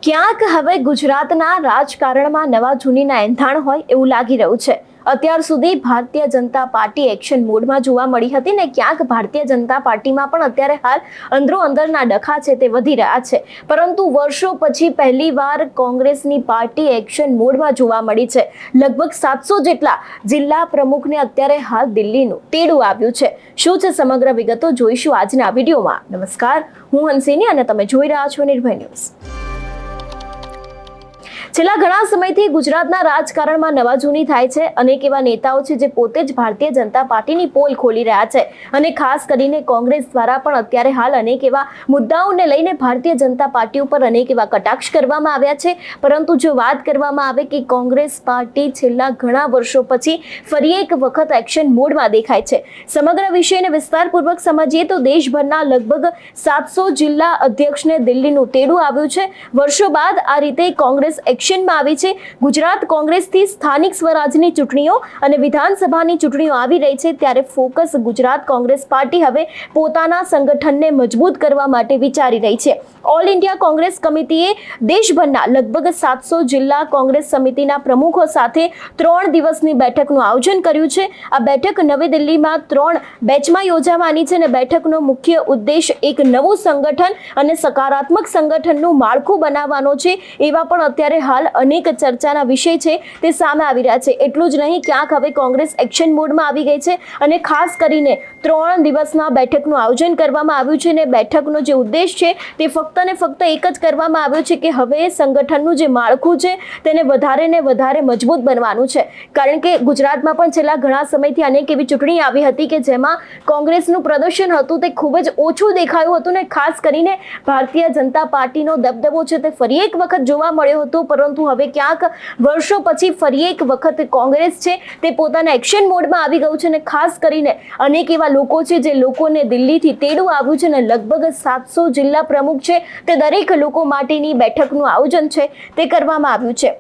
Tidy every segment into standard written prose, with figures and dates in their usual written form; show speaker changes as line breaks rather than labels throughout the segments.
ક્યાંક હવે ગુજરાતના રાજકારણમાં નવા જૂનીના એંધાણ હોય એવું લાગી રહ્યું છે। અત્યાર સુધી ભારતીય જનતા પાર્ટી એક્શન મોડમાં જોવા મળી હતી ને ક્યાંક ભારતીય જનતા પાર્ટીમાં પણ અત્યારે હાલ અંદરો અંદરના ડખા છે તે વધી રહ્યા છે, પરંતુ વર્ષો પછી પહેલીવાર કોંગ્રેસની પાર્ટી એક્શન મોડમાં જોવા મળી છે। લગભગ 700 જેટલા જિલ્લા પ્રમુખને અત્યારે હાલ દિલ્હીનું તેડું આવ્યું છે। શું છે સમગ્ર વિગતો જોઈશું આજના વિડીયોમાં। નમસ્કાર, હું હંસિની અને તમે જોઈ રહ્યા છો નિર્ભય ન્યૂઝ। છેલ્લા ઘણા સમયથી ગુજરાતના રાજકારણમાં નવા જૂની થાય છે। અનેક એવા નેતાઓ છે જે પોતે જ ભારતીય જનતા પાર્ટીની પોલ ખોલી રહ્યા છે અને ખાસ કરીને કોંગ્રેસ દ્વારા પણ અત્યારે હાલ અનેક એવા મુદ્દાઓને લઈને ભારતીય જનતા પાર્ટી ઉપર અનેક એવા કટાક્ષ કરવામાં આવ્યા છે। પરંતુ જો વાત કરવામાં આવે કે કોંગ્રેસ પાર્ટી છેલ્લા ઘણા વર્ષો પછી ફરી એક વખત એક્શન મોડમાં દેખાય છે। સમગ્ર વિષયને વિસ્તારપૂર્વક સમજીએ તો દેશભરના લગભગ 700 જિલ્લા અધ્યક્ષને દિલ્હીનું તેડું આવ્યું છે। વર્ષો બાદ આ રીતે કોંગ્રેસ એક્શનમાં આવી છે। ગુજરાત કોંગ્રેસથી સ્થાનિક સ્વરાજની ચૂંટણીઓ અને વિધાનસભાની ચૂંટણીઓ આવી રહી છે, ત્યારે ફોકસ ગુજરાત કોંગ્રેસ પાર્ટી હવે પોતાના સંગઠનને મજબૂત કરવા માટે વિચારી રહી છે। ઓલ ઇન્ડિયા કોંગ્રેસ કમિટીએ દેશભરના લગભગ 700 જિલ્લા કોંગ્રેસ સમિતિના પ્રમુખો સાથે 3 દિવસની બેઠકનું આયોજન કર્યું છે। આ બેઠક નવી દિલ્હીમાં 3 બેચમાં યોજાવાની છે અને બેઠકનો મુખ્ય ઉદ્દેશ એક નવું સંગઠન અને સકારાત્મક સંગઠનનું માળખું બનાવવાનો છે। એવા પણ અત્યારે હાલ અનેક ચર્ચાના વિષય છે તે સામે આવી રહ્યા છે। એટલું જ નહીં, ક્યાંક હવે કોંગ્રેસ એક્શન મોડમાં આવી ગઈ છે અને ખાસ કરીને 3 દિવસના બેઠકનું આયોજન કરવામાં આવ્યું છે અને બેઠકનો જે ઉદ્દેશ છે તે ફક્ત ને ફક્ત એક જ કરવામાં આવ્યો છે કે હવે સંગઠનનું જે માળખું છે તેને વધારે ને વધારે મજબૂત બનવાનું છે। કારણ કે ગુજરાતમાં પણ છેલ્લા ઘણા સમયથી અનેક એવી ચૂંટણી આવી હતી કે જેમાં કોંગ્રેસનું પ્રદર્શન હતું તે ખૂબ જ ઓછું દેખાયું હતું ને ખાસ કરીને ભારતીય જનતા પાર્ટીનો દબદબો છે તે ફરી એક વખત જોવા મળ્યો હતો। પરંતુ હવે ક્યાંક વર્ષો પછી ફરી એક વખત કોંગ્રેસ છે તે પોતાના એક્શન મોડમાં આવી ગયું છે અને ખાસ કરીને અનેક એવા લોકો છે જે લોકોને દિલ્હીથી તેડું આવ્યું છે અને લગભગ 700 જિલ્લા પ્રમુખ છે તે દરેક લોકો માટેની બેઠકનું આયોજન છે તે કરવામાં આવ્યું છે।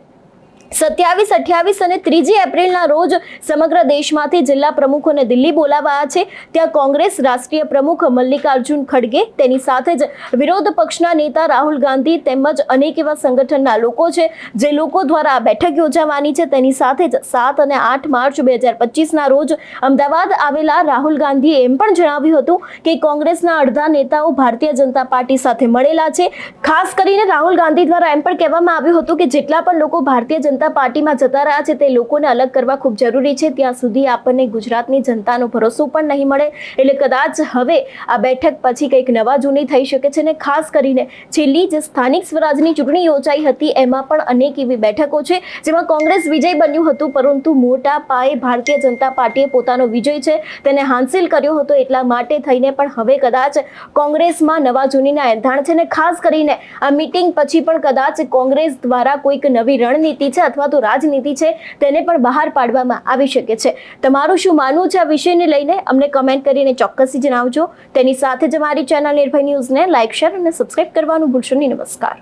27, 28 અને 3 એપ્રિલના રોજ સમગ્ર દેશમાંથી જિલ્લા પ્રમુખોને દિલ્હી બોલાવાયા છે। ત્યાં કોંગ્રેસ રાષ્ટ્રીય પ્રમુખ મલ્લિકાર્જુન ખડગે, તેની સાથે જ વિરોધ પક્ષના નેતા રાહુલ ગાંધી તેમજ અનેક એવા સંગઠનના લોકો છે જે લોકો દ્વારા આ બેઠક યોજાવાની છે। તેની સાથે જ 7 અને 8 માર્ચ 2025ના રોજ અમદાવાદ આવેલા રાહુલ ગાંધીએ એમ પણ જણાવ્યું હતું કે કોંગ્રેસના અડધા નેતાઓ ભારતીય જનતા પાર્ટી સાથે મળેલા છે। ખાસ કરીને રાહુલ ગાંધી દ્વારા એમ પણ કહેવામાં આવ્યું હતું કે જેટલા પણ લોકો ભારતીય જનતા પાર્ટીમાં જતા રહ્યા છે તે લોકોને અલગ કરવા ખૂબ જરૂરી છે। ત્યાં સુધી આપણને ગુજરાતની જનતાનો ભરોસો પણ નહીં મળે, એટલે કદાચ હવે આ બેઠક પછી કંઈક નવા જૂની થઈ શકે છે। અને ખાસ કરીને છેલ્લી જે સ્થાનિક સ્વરાજની ચૂંટણી યોજાઈ હતી એમાં પણ અનેક એવી બેઠકો છે જેમાં કોંગ્રેસ વિજય બન્યું હતું, પરંતુ મોટા પાયે ભારતીય જનતા પાર્ટીએ પોતાનો વિજય છે તેને હાંસિલ કર્યો હતો। એટલા માટે થઈને પણ હવે કદાચ કોંગ્રેસમાં નવા જૂનીના એંધાણ છે ને ખાસ કરીને આ મીટિંગ પછી પણ કદાચ કોંગ્રેસ દ્વારા કોઈક નવી રણનીતિ છે અથવા તો રાજનીતિ છે તેને પણ બહાર પાડવામાં આવી શકે છે। તમારું શું માનવું છે આ વિષયને લઈને અમને કમેન્ટ કરીને ચોક્કસથી જણાવજો। તેની સાથે જ અમારી ચેનલ નિર્ભય ન્યૂઝને લાઇક, શેર અને સબસ્ક્રાઇબ કરવાનું ભૂલશો નહીં। નમસ્કાર।